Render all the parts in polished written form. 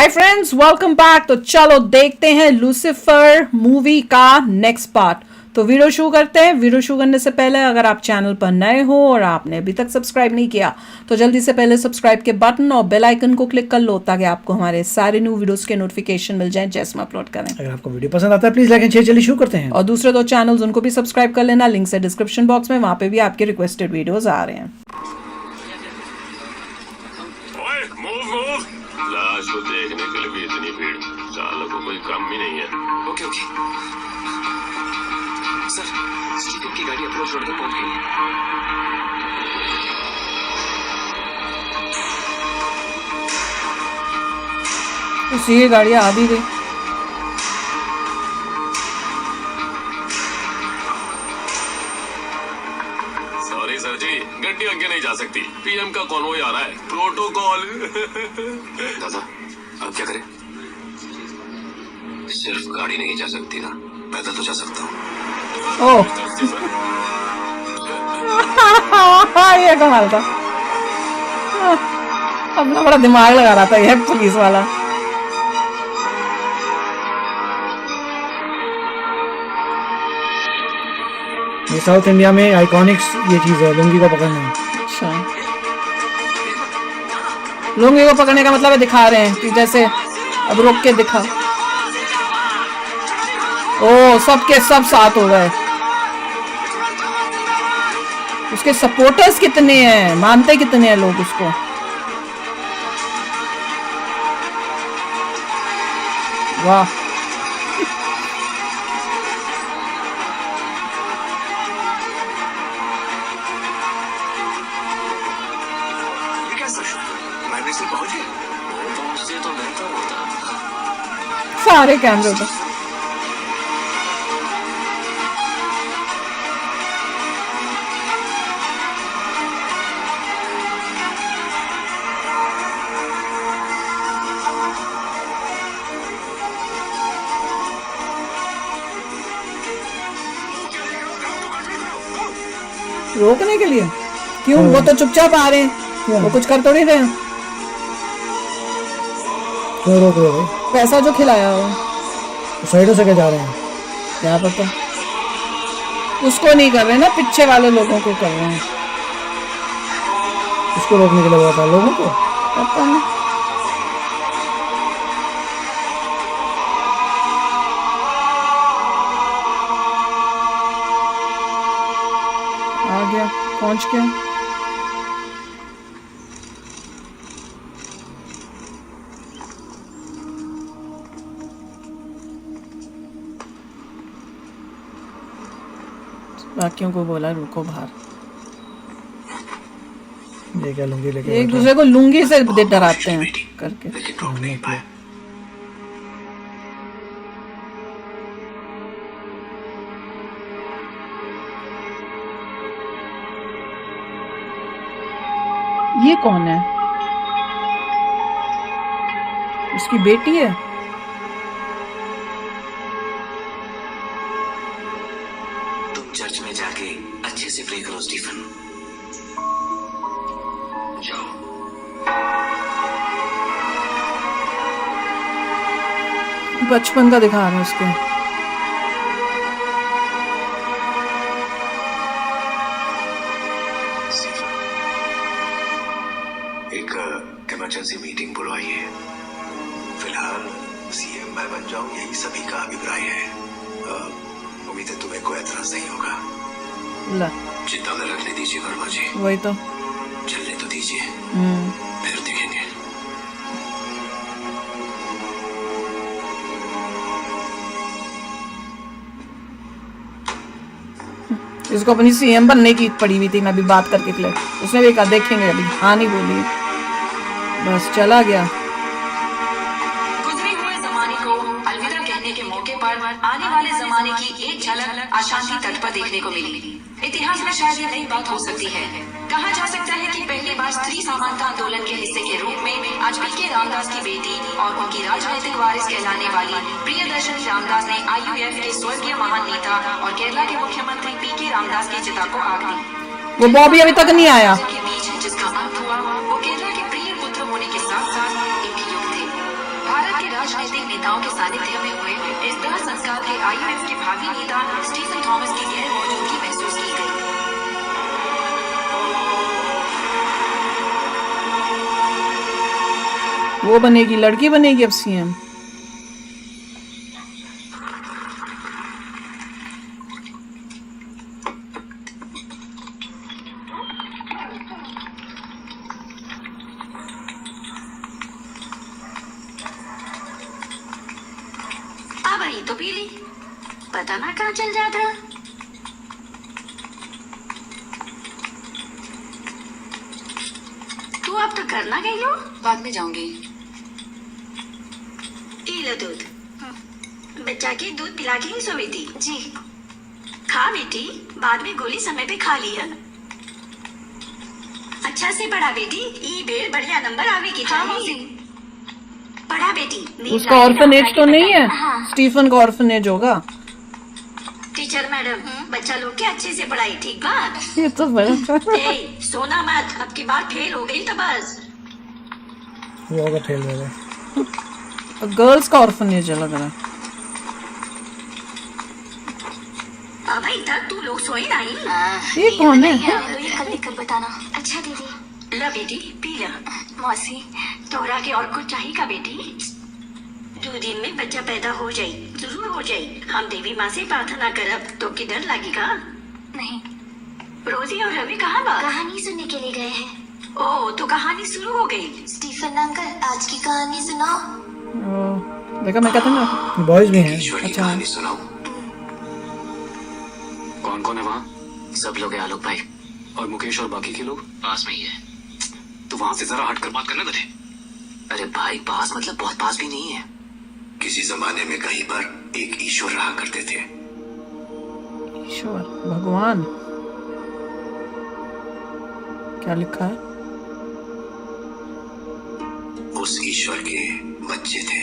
Hi friends, welcome back. तो चलो देखते हैं लूसीफर मूवी का नेक्स्ट पार्ट। तो वीडियो शुरू करते हैं। वीडियो शुरू करने से पहले अगर आप चैनल पर नए हो और आपने अभी तक सब्सक्राइब नहीं किया तो जल्दी से पहले सब्सक्राइब के बटन और बेल आइकन को क्लिक कर लो ताकि आपको हमारे सारे न्यू वीडियोस के नोटिफिकेशन मिल जाएं जैसे हम अपलोड करें। अगर आपको वीडियो पसंद आता है प्लीज लाइक एंड शेयर। चलिए शुरू करते हैं। और दूसरे दो चैनल्स उनको भी सब्सक्राइब कर लेना, लिंक है डिस्क्रिप्शन बॉक्स में, वहाँ पे भी आपके रिक्वेस्टेड वीडियोज आ रहे हैं। लाश को देखने के लिए भी इतनी भीड़, चालक को कोई कम भी नहीं है। ओके सर, स्टीफन की गाड़ी अप्रोच रोड तक पहुंच गई है। उसी की गाड़ी आ भी गई। सॉरी सर जी, गड्डी आगे नहीं जा सकती। पीएम का कॉन्वॉय आ रहा है, प्रोटोकॉल। दादा अब क्या करें? सिर्फ गाड़ी नहीं जा सकती ना, पैदल तो जा सकता हूँ। ओह ये कमाल था। अपना बड़ा दिमाग लगा रहा था ये पुलिस वाला। ये साउथ इंडिया में आइकॉनिक्स ये चीज है, लुंगी को पकड़ना। अच्छा, लुंगी को पकड़ने का मतलब है दिखा रहे हैं कि जैसे अब रोक के दिखा। ओ सबके सब साथ हो गए। उसके सपोर्टर्स कितने हैं, मानते कितने हैं लोग उसको। वाह, ये क्या सर? लाइब्रेरी से पहुंचे? पहुंचते तो बेहतर होता। सारे कैमरे उधर। रोकने के लिए क्यों? वो तो चुपचाप आ रहे हैं, वो कुछ कर तो नहीं रहे हैं। क्यों रोक रहे हो? पैसा जो खिलाया हो साइडों से क्या जा रहे हैं? क्या पता। उसको नहीं कर रहे ना, पीछे वाले लोगों को कर रहे हैं। इसको रोकने के लिए बोला था लोगों को। पता नहीं। आ गया, पहुंच गया। बाकियों को बोला रुको बाहर। ये क्या लुंगी लेके एक दूसरे को लुंगी से डराते हैं करके। लेकिन रोक नहीं पाए। ये कौन है? उसकी बेटी है। तुम चर्च में जाके अच्छे से प्रे करो स्टीफन। जाओ। बचपन का दिखा रहे हैं उसके। एक इमरजेंसी मीटिंग बुलवाई है। फिलहाल सीएम मैं बन जाऊं, यही सभी का अभिप्राय है। उम्मीद है तुम्हें कोई एतराज नहीं होगा। ला, चिंता में रखने दीजिए वर्मा जी, वही तो। चलने तो दीजिए, हम्म, फिर देखेंगे। इसको अपनी सीएम बनने की पड़ी हुई थी, मैं अभी बात करके क्लियर। उसने भी कहा देखेंगे, अभी हाँ नहीं बोली, बस चला गया। गुजरे हुए जमाने को अलविदा कहने के मौके पर आने वाले जमाने की एक झलक अशांति तट पर देखने को मिली। इतिहास में शायद ये नई बात हो सकती है। कहा जा सकता है कि पहली बार स्त्री समानता आंदोलन के हिस्से के रूप में आज पीके रामदास की बेटी और उनकी राजनीतिक वारिस कहलाने वाली प्रियदर्शनी रामदास ने आईयूएफ के स्वर्गीय महान नेता और केरला के मुख्यमंत्री पीके रामदास की चिता को आग दी। वो बॉबी अभी तक नहीं आया। के बीच जिसका अंत हुआ वो केरला के प्रिय पुत्र होने के साथ साथ एक युग थे। राजनीतिक नेताओं के सानिध्य में हुए इस दाह संस्कार के IMF के भावी नेता स्टीफन थॉमस की गैर मौजूदगी महसूस की गई। वो बनेगी, लड़की बनेगी अब CM। अब आई तो पी ली, पता ना कहाँ चल जाता। तू अब तक करना गई हो? बाद में जाऊंगी। पी लो दूध। बच्चा के दूध पिला के ही सोई थी। जी। खा बेटी, बाद में गोली समय पे खा लिया। अच्छा से पढ़ा बेटी, ई बेर बढ़िया नंबर आवे की चाहिए। पढ़ा बेटी। उसका ऑर्फनेज तो नहीं है? स्टीफन का ऑर्फनेज होगा। टीचर मैडम, बच्चा लोग के अच्छे से पढ़ाई, ठीक बात। ये तो बड़ा ए, सोना मत, अब की बार फेल हो गई तो बस। वो होगा फेल होगा। गर्ल्स का ऑर्फनेज है लग रहा है। अभी तक तू लोग सोई नहीं। ये कौन है? तो ये कल लिख कर बताना। अच्छा दीदी। ला बेटी पी ला। मौसी, तोरा के और कुछ चाहिए का बेटी? 2 दिन में बच्चा पैदा हो जाई, जरूर हो जाई। हम देवी माँ से प्रार्थना करब तो की डर लगेगा? नहीं। रोजी और रवि कहाँ बा? कहानी सुनने के लिए गए हैं। ओ, तो कहानी शुरू हो गई। स्टीफन अंकल, आज की कहानी सुनाओ। देखा, मैं कहता ना बॉयज भी हैं। ईश्वर की अच्छा। कहानी सुनाओ। कौन कौन है वहाँ? सब लोग हैं आलोक भाई। और मुकेश और बाकी के लोग? पास में ही है। तो वहाँ से जरा हटकर बात करना गधे। अरे भाई, पास मतलब बहुत पास भी नहीं है। किसी जमाने में कहीं पर एक ईश्वर रहा करते थे। ईश्वर, भगवान, क्या लिखा है? उस ईश्वर के बच्चे थे,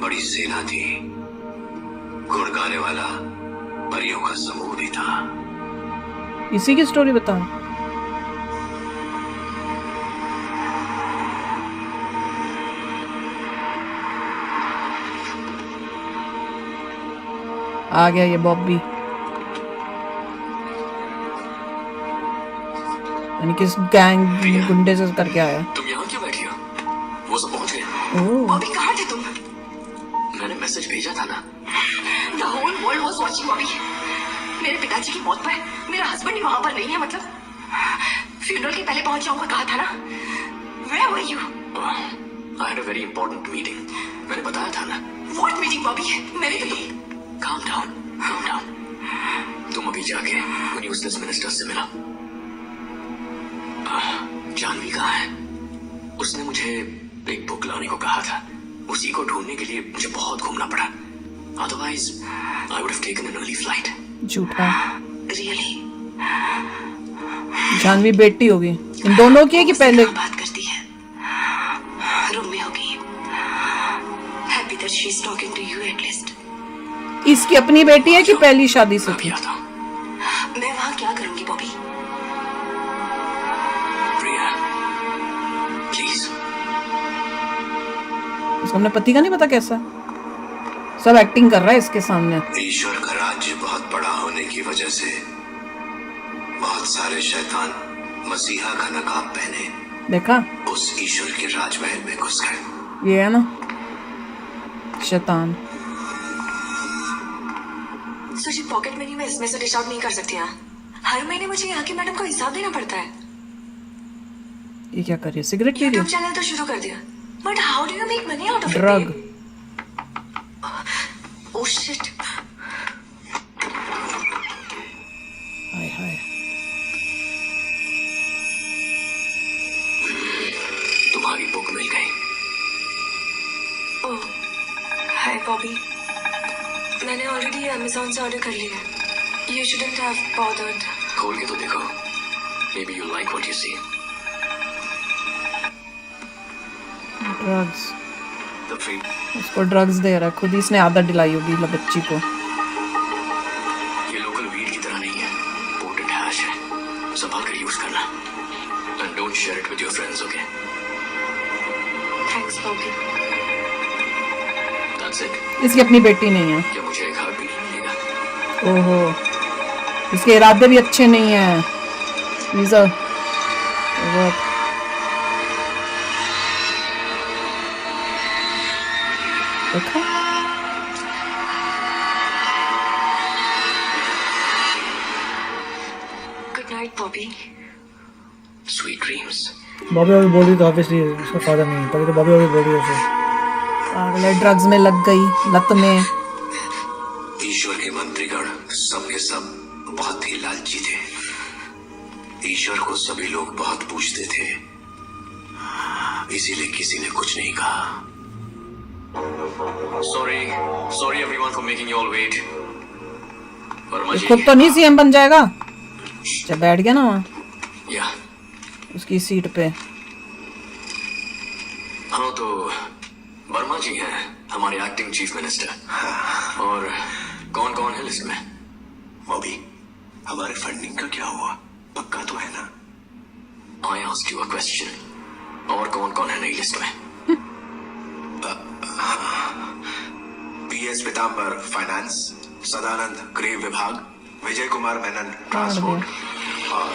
बड़ी सेना थी, गुण गाने वाला परियों का समूह भी था। इसी की स्टोरी बताओ। आ गया ये बॉबी, यानी किस गैंग गुंडे से करके आया। तुम यहाँ क्यों बैठी हो? वो सब पहुँच गए। ओह, अभी कहाँ थे तुम? मैंने मैसेज भेजा था ना। The whole world was watching अभी। मेरे पिताजी की मौत पर मेरा हस्बैंड ही वहाँ पर नहीं है, मतलब फ्यूनरल के पहले पहुँच जाऊंगा कहा था ना। Where were you? I had a very important meeting. मैंने बताया था ना। What meeting Bobby? मैंने तो Calm down, calm down. तुम अभी जाके उन यूजलेस मिनिस्टर्स से मिला। जानवी कहाँ है? उसने मुझे एक बुक लाने को कहा था। उसी को ढूंढने के लिए मुझे बहुत घूमना पड़ा। Otherwise, I would have taken an early flight. झूठा। रियली जानवी बेटी होगी। इन दोनों की है कि पहले? बात करती है, रूम में होगी। Happy that she is talking to you at least. इसकी अपनी बेटी है कि पहली शादी से अभी थी? आता हूँ। मैं वहाँ क्या करूंगी बॉबी? प्रिया, प्लीज। उसको अपने पति का नहीं पता कैसा? सब एक्टिंग कर रहा है इसके सामने। ईश्वर का राज्य बहुत बड़ा होने की वजह से बहुत सारे शैतान मसीहा का नकाब पहने देखा, उस ईश्वर के राजमहल में घुस गए। ये है ना शैतान। सोची पॉकेट मनी में इसमें से डिश आउट नहीं कर सकती हैं। हर महीने मुझे यहाँ की मैडम को हिसाब देना पड़ता है। ये क्या कर रही है? सिगरेट पी रही यूट्यूब है? चैनल तो शुरू कर दिया, but how do you make money out of it? Drug. Oh shit. हाय हाय। तुम्हारी बुक मिल गई। ओह हाय बॉबी, मैंने ऑलरेडी अमेज़न से ऑर्डर कर लिया है। You shouldn't have bothered. खोल के तो देखो। Maybe you like what you see. Drugs. The free. उसको ड्रग्स दे रहा है, खुद ही इसने आदत दिलाई होगी बच्ची को। ये लोकल वीड की तरह नहीं है, पोटेंट हैश है। संभाल कर यूज करना। And don't share it with your friends, okay? Thanks Bobby. That's it. इसकी अपनी बेटी नहीं है। क्या मुझे एक हक भी नहीं मिलेगा? ओहो, इसके इरादे भी अच्छे नहीं हैं। These are what? देखा? Good night Bobby. Sweet dreams. Bobby अभी बोल रही तो ऑब्वियसली उसका फादर नहीं है, तभी तो बॉबी अभी बोल रही है उसे। पागल है, ड्रग्स में लग गई, लत में। ईश्वर के मंत्रीगण सब के सब बहुत ही लालची थे। ईश्वर को सभी लोग बहुत पूछते थे, इसीलिए किसी ने कुछ नहीं कहा। Sorry everyone for making you all wait. Verma जी, खुद तो नहीं सीएम बन जाएगा जब बैठ गया ना वहाँ या उसकी सीट पे। हाँ तो वर्मा जी हैं हमारे एक्टिंग चीफ मिनिस्टर। और कौन कौन है लिस्ट में? बॉबी, हमारे फंडिंग का क्या हुआ? पक्का तो है ना? I asked you a question. और कौन कौन है नई लिस्ट में? PS पीताम्बर फाइनेंस, सदानंद गृह विभाग, विजय कुमार मेनन ट्रांसपोर्ट और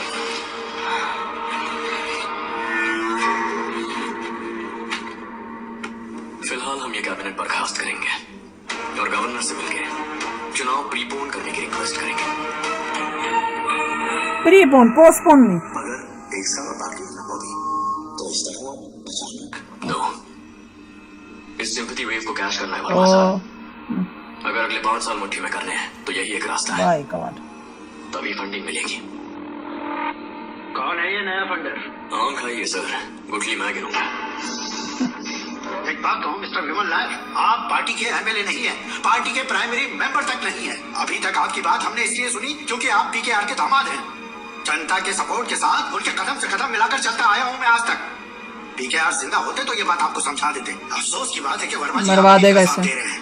फिलहाल हम ये कैबिनेट बर्खास्त करेंगे और गवर्नर से मिलकर चुनाव प्रीपोन करने की रिक्वेस्ट करेंगे। प्रीपोन, पोस्टपोन नहीं। मगर एक साल बाकी है ना बॉबी, तो इस तरह अचानक नो, इस सिंपैथी वेव को कैश करना है वर्मा साहब। अगर अगले 5 साल मुट्ठी में करने हैं तो यही एक रास्ता है, बाय गॉड। तभी फंडिंग मिलेगी। कौन है ये नया फंडर? आम खाइए सर, गुठली मैं गिनूंगा। एक बात कहूँ मिस्टर विमल लाल, आप पार्टी के एमएलए नहीं हैं, पार्टी के प्राइमरी मेंबर तक नहीं हैं। अभी तक आपकी बात हमने इसलिए सुनी क्योंकि आप पीकेआर के दामाद हैं। जनता के सपोर्ट के साथ उनके कदम से कदम मिलाकर चलता आया हूँ मैं आज तक। पीकेआर जिंदा होते तो ये बात आपको समझा देते। अफसोस की बात है कि वर्मा जी मरवा आप देगा इनका साथ इसे। दे रहे हैं।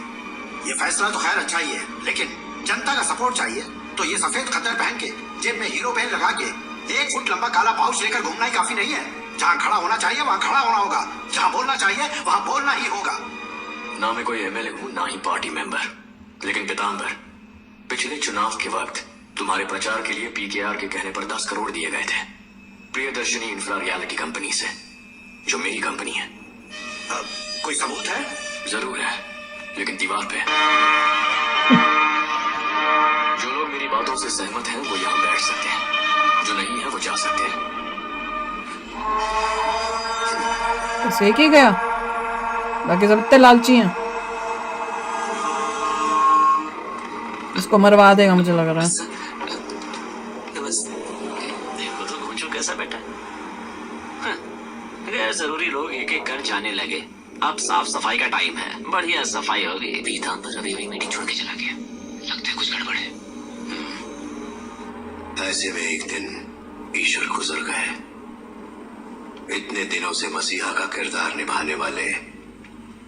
ये फैसला तो खैर अच्छा ही है, लेकिन जनता का सपोर्ट चाहिए तो ये सफेद खद्दर पहन के जेब में हीरो पेन लगा के 1 फुट लंबा काला पाउच लेकर घूमना ही काफी नहीं है। जहाँ खड़ा होना चाहिए वहाँ खड़ा होना होगा, जहाँ बोलना चाहिए वहाँ बोलना ही होगा। ना मैं कोई एमएलए हूँ ना ही पार्टी मेंबर, लेकिन पीताम्बर, पिछले चुनाव के वक्त तुम्हारे प्रचार के लिए पीकेआर के कहने पर 10 करोड़ दिए गए थे प्रियदर्शनी इंफ्रा रियलिटी कंपनी से, जो मेरी कंपनी है। कोई सबूत है? जरूर है, लेकिन दीवार पे। जो लोग मेरी बातों से सहमत हैं वो यहाँ बैठ सकते हैं, जो नहीं है वो जा सकते हैं। बस एक ही गया, बाकी सब इतने लालची हैं। इसको मरवा देगा मुझे लग रहा है। पूछो कैसा बेटा? गैर जरूरी लोग एक एक कर जाने लगे। अब साफ सफाई का टाइम है, बढ़िया सफाई होगी। पीताम्बर अभी वही मीटिंग छोड़ के चला गया, लगता है कुछ गड़बड़ है। ऐसे में एक दिन ईश्वर गुजर गए। इतने दिनों से मसीहा का किरदार निभाने वाले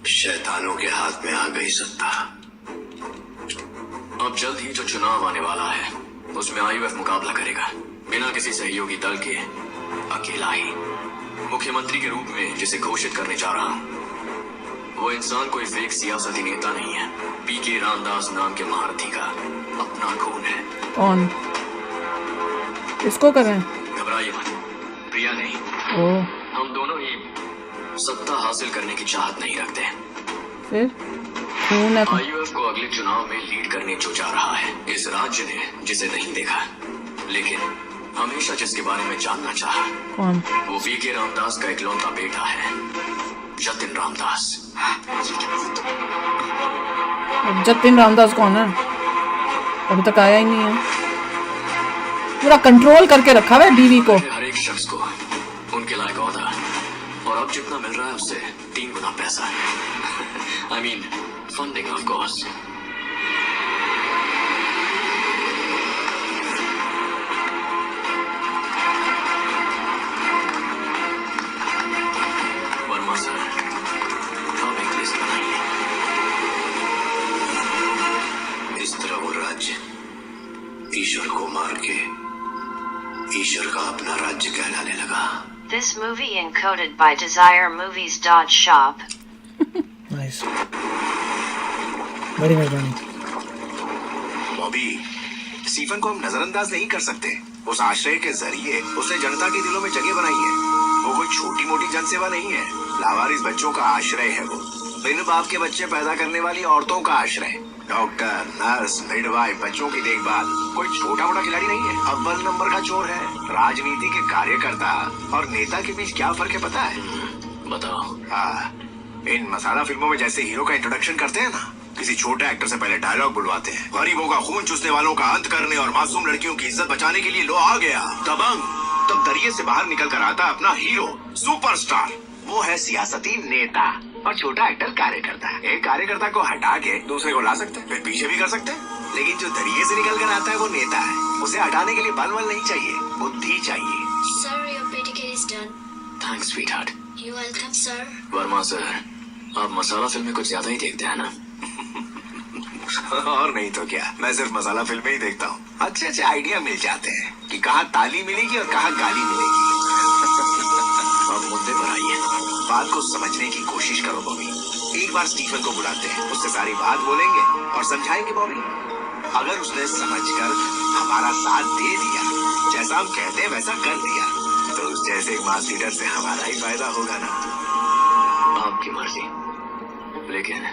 शैतानों के हाथ में आ गई सत्ता। अब जल्द ही जो चुनाव आने वाला है उसमें आईयूएफ मुकाबला करेगा, बिना किसी सहयोगी दल के, अकेला ही। मुख्यमंत्री के रूप में जिसे घोषित करने जा रहा हूँ वो इंसान कोई फेक सियासती नेता नहीं है, पीके रामदास नाम के महारथी का अपना खून है। कौन? इसको करें? घबराइए मत, प्रिया नहीं। ओ, हम दोनों ही सत्ता हासिल करने की चाहत नहीं रखते। फिर खून है तो आईयूएफ को अगले चुनाव में लीड करने जो जा रहा है इस राज्य ने जिसे नहीं देखा, लेकिन हमेशा जिसके बारे में जानना चाहा, कौन? वो वीके रामदास का इकलौता बेटा है, जतिन रामदास। जतिन रामदास कौन है? अभी तक आया ही नहीं है। पूरा कंट्रोल करके रखा है बीवी को। हर एक शख्स को उनके लायक औहदा, और अब जितना मिल रहा है उससे 3 गुना पैसा। I mean, funding of course. Verma sir, आप एक लिस्ट बनाइए। इस तरह वो राज्य ईश्वर को मार के ईश्वर का अपना राज्य कहलाने लगा। This movie encoded by DesireMovies.shop. Nice. बड़ी मेहरबानी। बॉबी, स्टीफन को हम नजरअंदाज नहीं कर सकते। उस आश्रय के जरिए उसने जनता के दिलों में जगह बनाई है। वो कोई छोटी मोटी जनसेवा नहीं है, लावारिस बच्चों का आश्रय है। वो बिन बाप के बच्चे पैदा करने वाली औरतों का आश्रय। डॉक्टर, नर्स, मिडवाइफ, बच्चों की देखभाल। कोई छोटा मोटा खिलाड़ी नहीं है, अव्वल नंबर का चोर है। राजनीति के कार्यकर्ता और नेता के बीच क्या फर्क है पता है? बताओ। हाँ, इन मसाला फिल्मों में जैसे हीरो का इंट्रोडक्शन करते हैं ना, किसी छोटे एक्टर से पहले डायलॉग बुलवाते हैं। गरीबों का खून चूसने वालों का अंत करने और मासूम लड़कियों की इज्जत बचाने के लिए लो आ गया दबंग। तब दरिये से बाहर निकल कर आता अपना हीरो, सुपरस्टार। वो है सियासती नेता और छोटा एक्टर कार्यकर्ता। एक कार्यकर्ता को हटा के दूसरे को ला सकते हैं, फिर पीछे भी कर सकते हैं। लेकिन जो दरिये से निकल कर आता है वो नेता है। उसे हटाने के लिए बल नहीं चाहिए, बुद्धि चाहिए। Sir, your pedicure is done. Thanks sweetheart. You're welcome, sir. Verma sir, आप मसाला फिल्में कुछ ज्यादा ही देखते हैं ना? और नहीं तो क्या, मैं सिर्फ मसाला फिल्में ही देखता हूँ। अच्छे अच्छे आइडिया मिल जाते हैं कि कहाँ ताली मिलेगी और कहाँ गाली मिलेगी। आप मुद्दे पर आइए। बात को समझने की कोशिश करो बॉबी। एक बार स्टीफन को बुलाते हैं, उससे सारी बात बोलेंगे और समझाएंगे बॉबी। अगर उसने समझकर हमारा साथ दे दिया, जैसा हम कहते हैं वैसा कर दिया, तो उस जैसे एक मास लीडर से हमारा ही फायदा होगा ना। आपकी मर्जी, लेकिन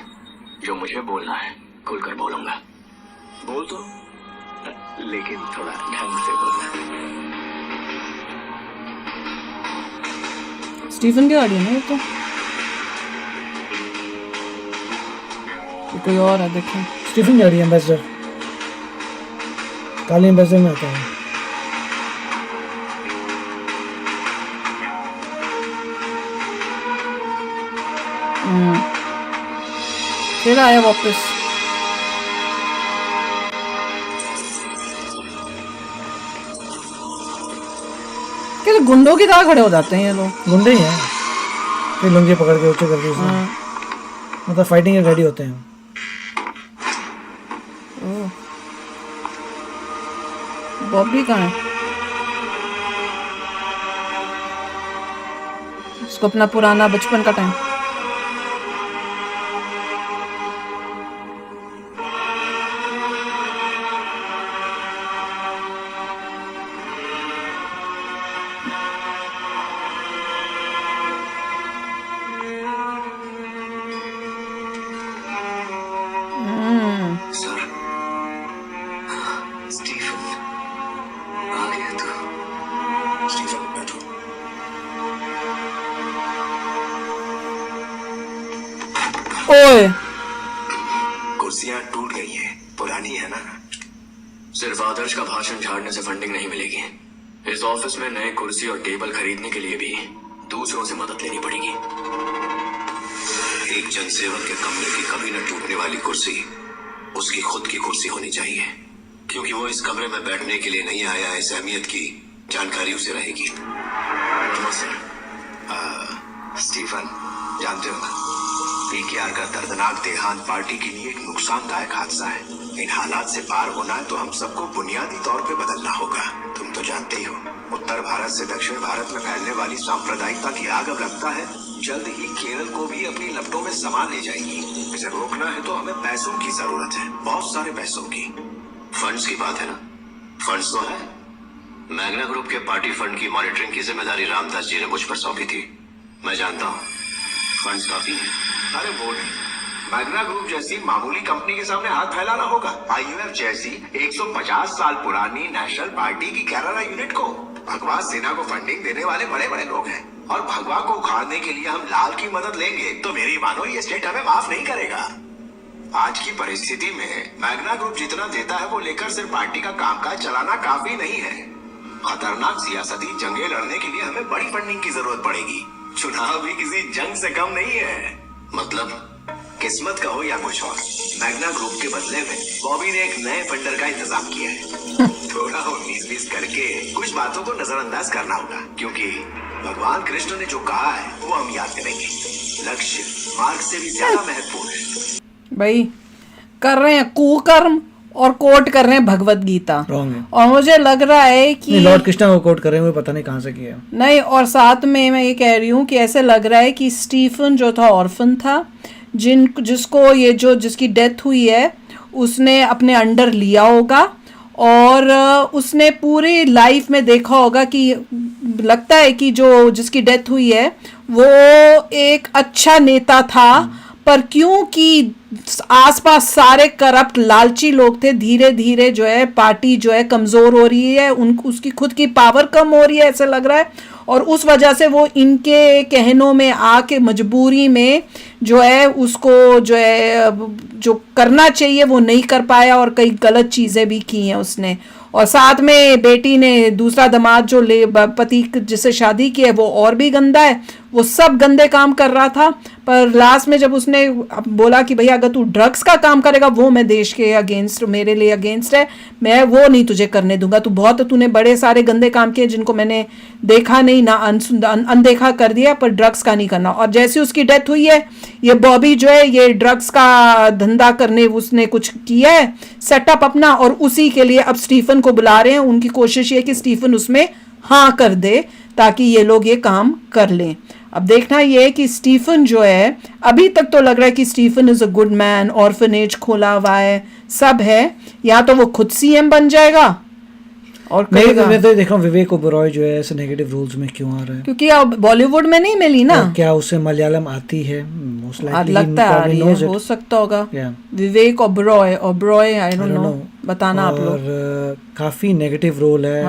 जो मुझे बोलना है खुलकर बोलूंगा। बोल तो, लेकिन थोड़ा ढंग से बोलना। स्टीफन की गाड़ी है ना ये तो। ये कोई और है, देखें। स्टीफन गाड़ी एम्बेसडर, काली एम्बेसडर में आता है। फिर आया वापस। क्या गुंडों की तरह खड़े हो जाते हैं ये लोग। गुंडे ही हैं, फिर लुंगी पकड़ के ऊँचे करके उसमें मतलब फाइटिंग के रेडी होते हैं। बॉबी कहाँ है? उसको अपना पुराना बचपन का टाइम। सर, स्टीफन आ गया तू। स्टीफन बैठो। ओए, कुर्सियां टूट गई हैं, पुरानी है ना। सिर्फ आदर्श का भाषण झाड़ने से फंडिंग नहीं मिलेगी। इस ऑफिस में नए कुर्सी और टेबल खरीदने के लिए भी दूसरों से मदद लेनी पड़ेगी। एक जनसेवक के कमरे की कभी न टूटने वाली कुर्सी उसकी खुद की कुर्सी होनी चाहिए, क्योंकि वो इस कमरे में बैठने के लिए नहीं आया है। इस अहमियत की जानकारी उसे रहेगी। स्टीफन, जानते हो ना, पीकेआर का दर्दनाक देहांत पार्टी के लिए एक नुकसानदायक हादसा है। इन हालात से पार होना है तो हम सबको बुनियादी तौर पे बदलना होगा। तुम तो जानते ही हो, उत्तर भारत से दक्षिण भारत में फैलने वाली सांप्रदायिकता की आग अब लगता है जल्द ही केरल को भी अपनी लपटों में समा ले जाएगी। इसे रोकना है तो हमें पैसों की जरूरत है, बहुत सारे पैसों की। फंड्स की बात है ना? फंड्स तो है। मैग्ना ग्रुप के पार्टी फंड की मॉनिटरिंग की जिम्मेदारी रामदास जी ने मुझ पर सौंपी थी। मैं जानता हूँ फंड्स काफी है। अरे वो नहीं, मैग्ना ग्रुप जैसी मामूली कंपनी के सामने हाथ फैलाना होगा। आईयूएफ जैसी 150 साल पुरानी नेशनल पार्टी की केरला यूनिट को। भगवा सेना को फंडिंग देने वाले बड़े बड़े लोग हैं, और भगवा को उखाड़ने के लिए हम लाल की मदद लेंगे तो मेरी मानो ये स्टेट हमें माफ नहीं करेगा। आज की परिस्थिति में मैग्ना ग्रुप जितना देता है वो लेकर सिर्फ पार्टी का कामकाज चलाना काफी नहीं है। खतरनाक सियासती जंगें लड़ने के लिए हमें बड़ी फंडिंग की जरूरत पड़ेगी। चुनाव भी किसी जंग से कम नहीं है। मतलब किस्मत का हो या कुछ और, मैग्ना ग्रुप के बदले में बॉबी ने एक नए फंडर का इंतजाम किया है। थोड़ा 19-20 करके कुछ बातों को नजरअंदाज करना होगा, क्योंकि भगवान कृष्ण ने जो कहा है वो हम याद करेंगे। लक्ष्य मार्ग से भी ज्यादा महत्वपूर्ण है। भाई कर रहे हैं कुकर्म और कोट कर रहे हैं भगवत गीता। Wrong है। और मुझे लग रहा है कि लॉर्ड कृष्णा को कोट कर रहे हैं, वो पता नहीं कहाँ से किया। नहीं, और साथ में मैं ये कह रही हूँ कि ऐसे लग रहा है कि स्टीफन जो था ऑर्फन था, जिसको ये जो जिसकी डेथ हुई है उसने अपने अंडर लिया होगा, और उसने पूरी लाइफ में देखा होगा कि लगता है कि जो जिसकी डेथ हुई है वो एक अच्छा नेता था, पर क्योंकि आसपास सारे करप्ट लालची लोग थे, धीरे धीरे जो है पार्टी जो है कमज़ोर हो रही है, उसकी खुद की पावर कम हो रही है ऐसे लग रहा है, और उस वजह से वो इनके कहनों में आके मजबूरी में जो है उसको जो है जो करना चाहिए वो नहीं कर पाया, और कई गलत चीज़ें भी की हैं उसने। और साथ में बेटी ने दूसरा दामाद जो पति जिससे शादी की है वो और भी गंदा है, वो सब गंदे काम कर रहा था। पर लास्ट में जब उसने बोला कि भैया अगर तू ड्रग्स का काम करेगा वो मैं देश के अगेंस्ट, मेरे लिए अगेंस्ट है, मैं वो नहीं तुझे करने दूंगा, तूने बड़े सारे गंदे काम किए जिनको मैंने देखा नहीं ना अनदेखा कर दिया, पर ड्रग्स का नहीं करना। और जैसे उसकी डेथ हुई है ये बॉबी जो है ये ड्रग्स का धंधा करने उसने कुछ किया है सेटअप अपना, और उसी के लिए अब स्टीफन को बुला रहे हैं। उनकी कोशिश ये कि स्टीफन उसमें हाँ कर दे ताकि ये लोग ये काम कर लें। अब देखना ये है कि स्टीफन जो है, अभी तक तो लग रहा है कि Stephen is a good man, orphanage खोला हुआ है, सब है, या तो वो खुद सीएम बन जाएगा और मैं तो देख रहा हूँ विवेक ओबेरॉय जो है ऐसे नेगेटिव रोल्स में क्यों आ रहा है, क्योंकि अब बॉलीवुड में नहीं मिली ना। क्या उसे मलयालम आती है? लगता है आ रही है, हो सकता होगा। Vivek Oberoi I don't know, बताना आप लोग। और काफी नेगेटिव रोल है,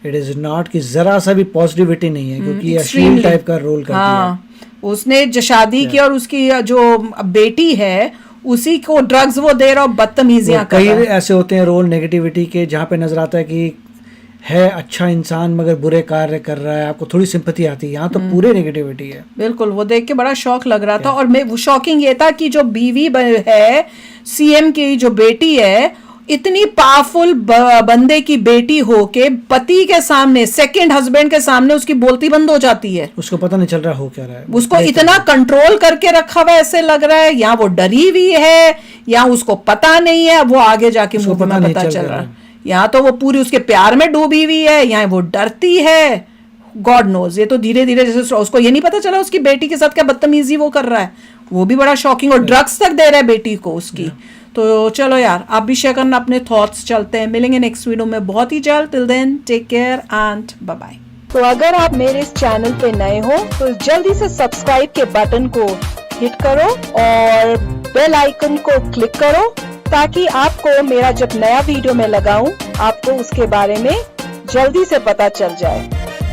इट इज नॉट कि जरा सा भी पॉजिटिविटी नहीं है, क्योंकि अश्लील टाइप का रोल करती है। उसने जो शादी की और उसकी जो बेटी है उसी को ड्रग्स वो दे रहा और बदतमीजियां कर रहा है। कई ऐसे होते हैं रोल नेगेटिविटी के जहाँ पे नजर आता है कि है अच्छा इंसान मगर बुरे कार्य कर रहा है, आपको थोड़ी सिंपैथी आती है। यहाँ तो पूरे नेगेटिविटी है। बिल्कुल, वो देख के बड़ा शौक लग रहा था। और मैं वो शॉकिंग ये था कि जो बीवी है सीएम की जो बेटी है, इतनी पावरफुल बंदे की बेटी हो के पति के सामने, सेकंड हस्बैंड के सामने उसकी बोलती बंद हो जाती है। उसको पता नहीं चल रहा हो क्या रहा है, उसको इतना कंट्रोल करके रखा हुआ ऐसे लग रहा है, या वो डरी हुई है या उसको पता नहीं है, वो आगे जाके मुंह में पता चल रहा है। या तो वो पूरी उसके प्यार में डूबी हुई है या वो डरती है, गॉड नोज। ये तो धीरे धीरे जैसे उसको ये नहीं पता चला उसकी बेटी के साथ क्या बदतमीजी वो कर रहा है, वो भी बड़ा शॉकिंग। और ड्रग्स तक दे रहा है बेटी को उसकी। तो चलो यार, आप भी शेयर करना अपने थॉट्स। चलते हैं, मिलेंगे नेक्स्ट वीडियो में बहुत ही जल्द। Till then take care and bye bye. तो अगर आप मेरे इस चैनल पे नए हो तो जल्दी से सब्सक्राइब के बटन को हिट करो और बेल आइकन को क्लिक करो, ताकि आपको मेरा जब नया वीडियो मैं लगाऊं आपको उसके बारे में जल्दी से पता चल जाए।